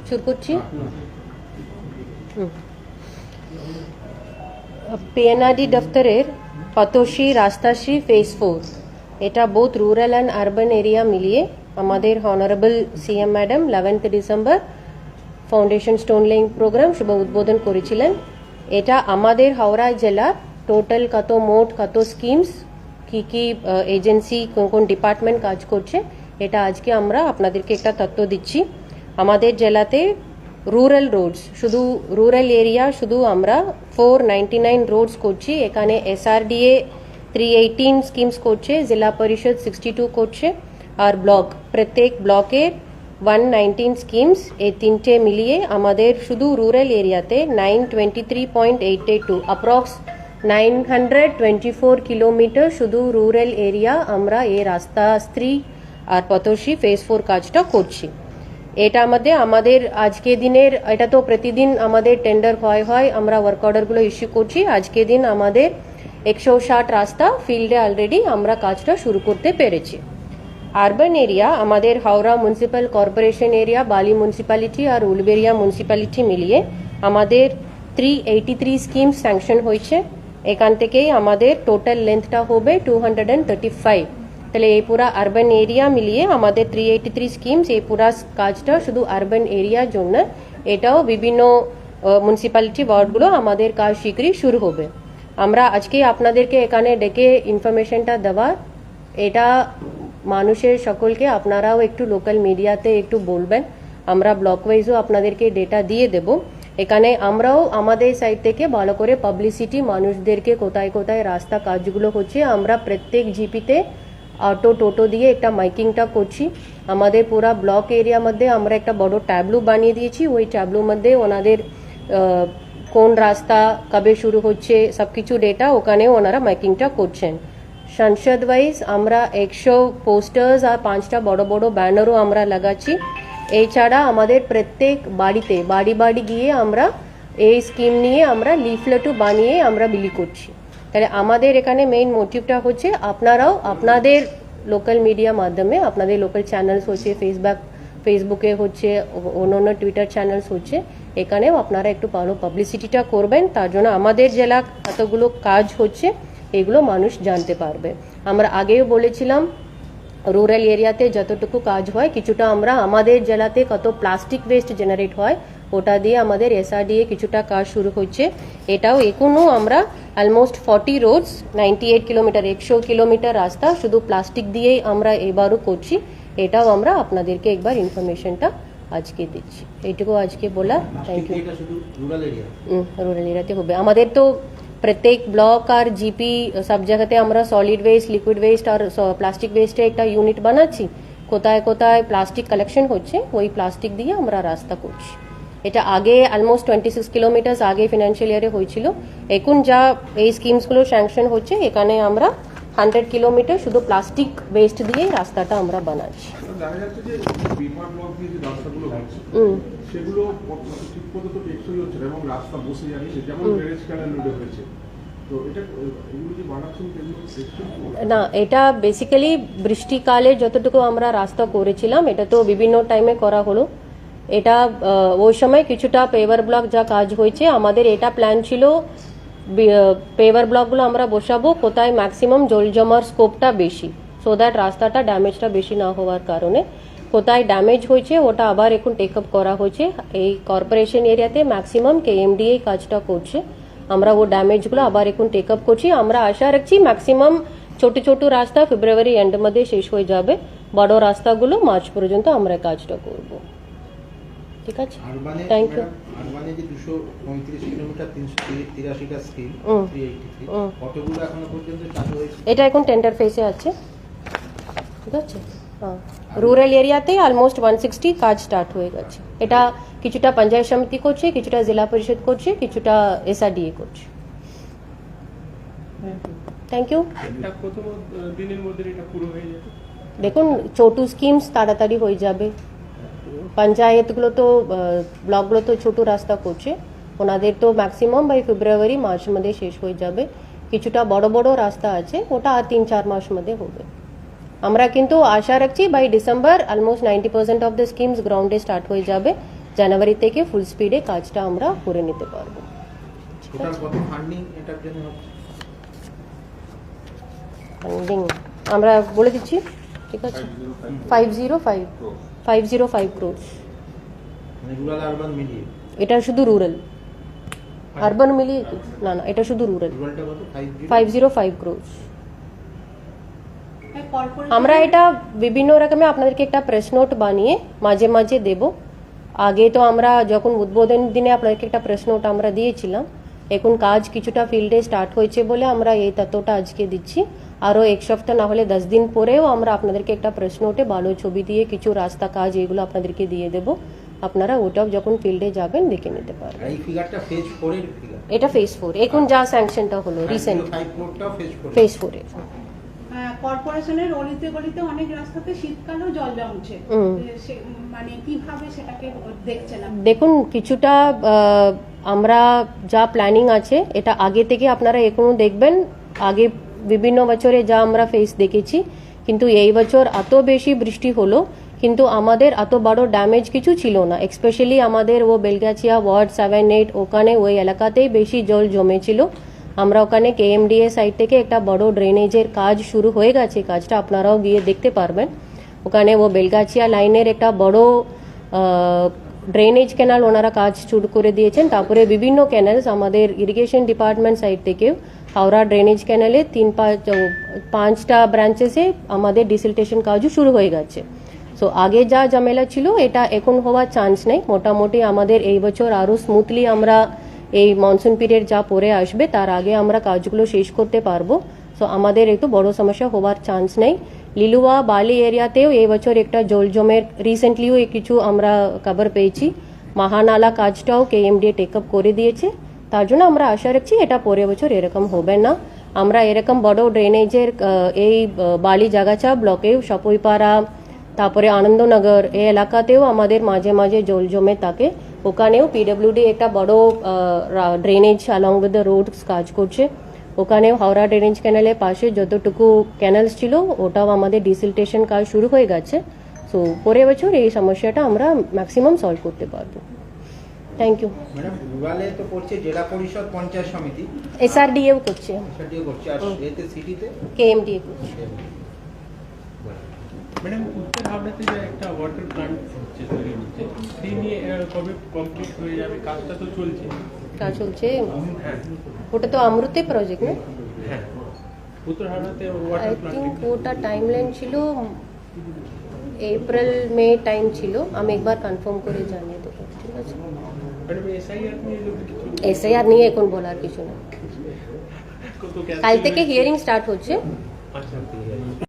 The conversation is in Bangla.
শুরু করছি। পিএনআরডি দফতরের পাতোশি রাস্তাশ্রী ফেজ 4 এটা both rural and urban area মিলিয়ে আমাদের honourable CM madam 11th December foundation stone laying programme শুভ উদ্বোধন করেছিলেন। এটা আমাদের হাওড়া জেলা টোটাল মোট কত স্কিমস কি এজেন্সি কোন ডিপার্টমেন্ট কাজ করছে এটা আজকে আমরা আপনাদেরকে একটা তথ্য দিচ্ছি। আমাদের জেলাতে রুরাল রোডস শুধু রুরাল এরিয়া শুধু আমরা 499 রোডস করছি। এখানে এসআরডিএ 318 স্কিমস করছে, জেলা পরিষদ 62 করছে আর ব্লক প্রত্যেক ব্লকে 119 স্কিমস। এই তিনটে মিলিয়ে আমাদের শুধু রুরাল এরিয়াতে 923.882 অ্যাপ্রক্স 924 কিলোমিটার শুধু রুরাল এরিয়া আমরা এই রাস্তা স্ত্রী আর পতোশি ফেজ 4 কাজটা করছি। এটা আমাদের আজকে দিনের এটা তো প্রতিদিন আমাদের টেন্ডার হয় আমরা ওয়ার্ক অর্ডারগুলো ইস্যু করছি। আজকে দিন আমাদের 160 রাস্তা ফিল্ডে অলরেডি আমরা কাজটা শুরু করতে পেরেছি। আরবান এরিয়া আমাদের হাওড়া মিউনিসিপ্যাল কর্পোরেশন এরিয়া, বালি মিউনিসিপ্যালিটি আর উলবেরিয়া মিউনিসিপ্যালিটি মিলিয়ে আমাদের 383 স্কিম স্যাংশন হয়েছে। এখান থেকেই আমাদের টোটাল লেন্থটা হবে 235। তাহলে এই পুরা আরবান এরিয়া মিলিয়ে আমাদের 383 স্কিমস। এই পুরা কাজটা শুধু আরবান এরিয়ার জন্য, এটাও বিভিন্ন মিউনিসিপ্যালিটি ওয়ার্ডগুলো আমাদের কাজ শীঘ্রই শুরু হবে। আমরা আজকে আপনাদেরকে এখানে ডেকে ইনফরমেশনটা দেওয়ার, এটা মানুষের সকলকে আপনারাও একটু লোকাল মিডিয়াতে একটু বলবেন। আমরা ব্লক ওয়াইজও আপনাদেরকে ডেটা দিয়ে দেব। এখানে আমরাও আমাদের সাইড থেকে ভালো করে পাবলিসিটি মানুষদেরকে কোথায় কোথায় রাস্তা কাজগুলো হচ্ছে আমরা প্রত্যেক জিপিতে অটো টোটো দিয়ে একটা মাইকিংটা করছি। আমাদের পুরা ব্লক এরিয়া মধ্যে আমরা একটা বড় ট্যাবলু বানিয়ে দিয়েছি। ওই ট্যাবলুর মধ্যে ওনাদের কোন রাস্তা কবে শুরু হচ্ছে সবকিছু ডেটা ওখানে ওনারা মাইকিংটা করছেন। সংসদ ওয়াইজ আমরা 100 পোস্টার্স আর 5টা বড় বড় ব্যানারও আমরা লাগাচ্ছি। এছাড়া আমাদের প্রত্যেক বাড়িতে বাড়ি গিয়ে আমরা এই স্কিম নিয়ে আমরা লিফলেটও বানিয়ে আমরা বিলি করছি। তাহলে আমাদের এখানে মেইন মোটিভটা হচ্ছে আপনারাও আপনাদের লোকাল মিডিয়া মাধ্যমে, আপনাদের লোকাল চ্যানেলস হচ্ছে ফেসবুকে হচ্ছে, অন্য টুইটার চ্যানেলস হচ্ছে, এখানেও আপনারা একটু ভালো পাবলিসিটিটা করবেন। তার জন্য আমাদের জেলা কতগুলো কাজ হচ্ছে এগুলো মানুষ জানতে পারবে। আমরা আগেও বলেছিলাম রুরাল এরিয়াতে যতটুকু কাজ হয় কিছুটা আমরা আমাদের জেলাতে কত প্লাস্টিক ওয়েস্ট জেনারেট হয় ওটা দিয়ে আমাদের এসআরডিএ কিছুটা কাজ শুরু হচ্ছে। এটাও এখনো আমরা অলমোস্ট 40 রোডস 98 কিলোমিটার 100 কিলোমিটার রাস্তা শুধু প্লাস্টিক দিয়েই আমরা এবারও করছি। এটাও আমরা আপনাদেরকে একবার ইনফরমেশনটা আজকে দিচ্ছি। এইটুকু আজকে বলা। Thank you. রুরাল এরিয়াতে হবে আমাদের তো প্রত্যেক ব্লক আর জিপি সব জায়গাতে আমরা সলিড ওয়েস্ট, লিকুইড ওয়েস্ট আর প্লাস্টিক ওয়েস্টে একটা ইউনিট বানাচ্ছি। কোথায় কোথায় প্লাস্টিক কালেকশন হচ্ছে ওই প্লাস্টিক দিয়ে আমরা রাস্তা করছি। এটা আগে অলমোস্ট 26 কিলোমিটার আগে ফিনান্সিয়াল ইয়ারে হয়েছিল। এখন যা এই স্কিমসগুলো স্যাংশন হচ্ছে এখানে আমরা 100 কিলোমিটার শুধু প্লাস্টিক ওয়েস্ট দিয়ে রাস্তাটা আমরা বানাচ্ছি। সেগুলো ঠিক মতো তো টেকসই হচ্ছে না এবং রাস্তা বসে যাচ্ছে, যেমন গ্যারেজ ক্যানেল রোডে হয়েছে। তো এটা এগুলো যে বানাচ্ছেন না, এটা বেসিক্যালি বৃষ্টিকালে যতটুকু আমরা রাস্তা করেছিলাম এটা তো বিভিন্ন টাইমে করা হলো। এটা ওই সময় কিছুটা পেভার ব্লক যা কাজ হয়েছে আমাদের এটা প্ল্যান ছিল পেভার ব্লকগুলো আমরা বসাবো কোথায় ম্যাক্সিমাম জল জমার স্কোপটা বেশি, সো দ্যাট রাস্তাটা ড্যামেজটা বেশি না হওয়ার কারণে। কোথায় ড্যামেজ হয়েছে ওটা আবার এখন টেক আপ করা হয়েছে। এই কর্পোরেশন এরিয়াতে ম্যাক্সিমাম কেএমডিএ কাজটা করছে। আমরা ও ড্যামেজগুলো আবার এখন টেক আপ করছি। আমরা আশা রাখছি ম্যাক্সিমাম ছোট ছোট রাস্তা ফেব্রুয়ারি এন্ড মধ্যে শেষ হয়ে যাবে, বড় রাস্তাগুলো মার্চ পর্যন্ত আমরা কাজটা করব। ঠিক আছে, থ্যাংক ইউ। আরবানে যে 235 কিলোমিটার 383টা স্কিম 383 কতগুলো এখনো পর্যন্ত চালু হয়েছে? এটা এখন টেন্ডার ফেজে আছে। ঠিক আছে, রুরাল এরিয়াতে অলমোস্ট 160 কাজ স্টার্ট হয়ে গেছে। এটা কিছুটা পঞ্চায়েত সমিতি করছে, কিছুটা জেলা পরিষদ করছে, কিছুটা এসআরডিএ করছে। Thank you. দেখুন ছোট স্কিমস তাড়াতাড়ি হয়ে যাবে। পঞ্চায়েতগুলো তো ব্লকগুলো তো ছোট রাস্তা করছে, ওনাদের তো ম্যাক্সিমাম বাই ফেব্রুয়ারি মার্চ মধ্যে শেষ হয়ে যাবে। কিছুটা বড় বড় রাস্তা আছে ওটা আর 3-4 মাস মধ্যে হবে। আমরা কিন্তু আশা রাখছি by December almost 90% of the schemes গ্রাউন্ডে স্টার্ট হয়ে যাবে, জানুয়ারি থেকে ফুল স্পিডে কাজটা আমরা করে নিতে পারবো। টোটাল কত ফান্ডিং এটার জন্য হচ্ছে? ফান্ডিং আমরা বলে দিচ্ছি, ঠিক আছে, 505 crores। মানে রুরাল আরবান মিলিয়ে? এটা শুধু রুরাল, আরবান মিলিয়ে কি? না না, এটা শুধু রুরাল। রুরালটা কত? 505 crores। আমরা এটা বিভিন্ন রকমে আপনাদেরকে একটা প্রেস নোট বানিয়ে মাঝে মাঝে দেব। আগে তো আমরা যখন উদ্বোধন দিনে আপনাদেরকে একটা প্রেস নোট আমরা দিয়েছিলাম, এখন কাজ কিছুটা ফিল্ডে স্টার্ট হয়েছে বলে আমরা এই তথ্যটা আজকে দিচ্ছি। আরও এক সপ্তাহ না হলে 10 দিন পরেও আমরা আপনাদেরকে একটা প্রেস নোটে ভালো ছবি দিয়ে কিছু রাস্তা কাজ এগুলো আপনাদেরকে দিয়ে দেব, আপনারা ওটাও যখন ফিল্ডে যাবেন দেখে নিতে পারবেন। এই ফিগারটা ফেজ 4 এর ফিগার? এটা ফেজ 4, এখন যা স্যাংশনটা হলো রিসেন্ট 5 করোড়টাও ফেজ 4 এর। কর্পোরেশনের অলিতে গলিতে অনেক রাস্তাতে শীতকালেও জল জমছে, মানে কিভাবে সেটাকে দেখছেন আপনি? দেখুন, কিছুটা আমরা যা প্ল্যানিং আছে এটা আগে থেকে আপনারা এখনো দেখবেন। আগে বিভিন্ন বছরে যা আমরা ফেস দেখেছি, কিন্তু এই বছর এত বেশি বৃষ্টি হলো কিন্তু আমাদের এত বড় ড্যামেজ কিছু ছিল না। স্পেশালি আমাদের ও বেলগাছিয়া ওয়ার্ড 7-8 ওখানে ওই এলাকাতেই বেশি জল জমেছিল। আমরা ওখানে KMDA সাইড থেকে একটা বড় ড্রেনেজের কাজ শুরু হয়ে গেছে, কাজটা আপনারাও গিয়ে দেখতে পারবেন। ওখানে ও বেলগাছিয়া লাইনের একটা বড় ড্রেনেজ ক্যানাল ওনারা কাজ শুরু করে দিয়েছেন। তারপরে বিভিন্ন ক্যানেলস আমাদের ইরিগেশন ডিপার্টমেন্ট সাইড থেকেও হাওড়া ড্রেনেজ ক্যানেলে 5টা ব্রাঞ্চেসে আমাদের ডিসিলটেশন কাজও শুরু হয়ে গেছে। সো আগে যা ঝামেলা ছিল এটা এখন হওয়ার চান্স নেই। মোটামুটি আমাদের এই বছর আরও স্মুথলি আমরা এই মনসুন পিরিয়ড যা পরে আসবে তার আগে আমরা কাজগুলো শেষ করতে পারবো। সো আমাদের একটু বড় সমস্যা হওয়ার চান্স নেই। লিলুয়া বালি এরিয়াতেও এই বছর একটা জল জমের রিসেন্টলিও কিছু আমরা খবর পেয়েছি। মহানালা কাজটাও KMDA টেক আপ করে দিয়েছে, তার জন্য আমরা আশা রাখছি এটা পরের বছর এরকম হবে না। আমরা এরকম বড় ড্রেনেজের এই বালি জাগাছা ব্লকেও সাপুইপাড়া তারপরে আনন্দনগর এই এলাকাতেও আমাদের মাঝে মাঝে জল জমে থাকে। ওখানেও PWD একটা বড় drainage along with the roads কাজ করছে। ওখানেও হাওড়া ড্রেনেজ ক্যানেলের পাশে যতটুকু ক্যানেলস ছিল ওটাও আমাদের ডিসিলটেশন কাজ শুরু হয়ে গেছে। সো পরের বছর এই সমস্যাটা আমরা ম্যাক্সিমাম সলভ করতে পারবো। Thank you. ম্যাডাম, রুরালে তো করছে জেলা পরিষদ পঞ্চায়েত সমিতি, SRDA করছে, সেটিও করছে, আর এতে সিটিতে KMDA করছে। ম্যাডাম, উত্তর হাওড়াতে যে একটা ওয়াটার প্ল্যান্ট হচ্ছে তৈরি হচ্ছে, সেই নিয়ে কবে কমপ্লিট হয়ে যাবে? কাজটা তো চলছে। কাজ চলছে, হ্যাঁ ওটা তো অমৃতে প্রজেক্ট না? হ্যাঁ, উত্তর হাওড়াতে আই ওয়াটার থিঙ্ক প্ল্যান্ট ওটা টাইমলাইন ছিল এপ্রিল মে টাইম ছিল। আমি একবার কনফার্ম করে জানিয়ে দেবো, ঠিক আছে? ম্যাডাম, SIR নিয়ে যদি কিছু SIR নিয়ে এখন বলার কিছু না, কত কাল থেকে হিয়ারিং স্টার্ট হচ্ছে। আচ্ছা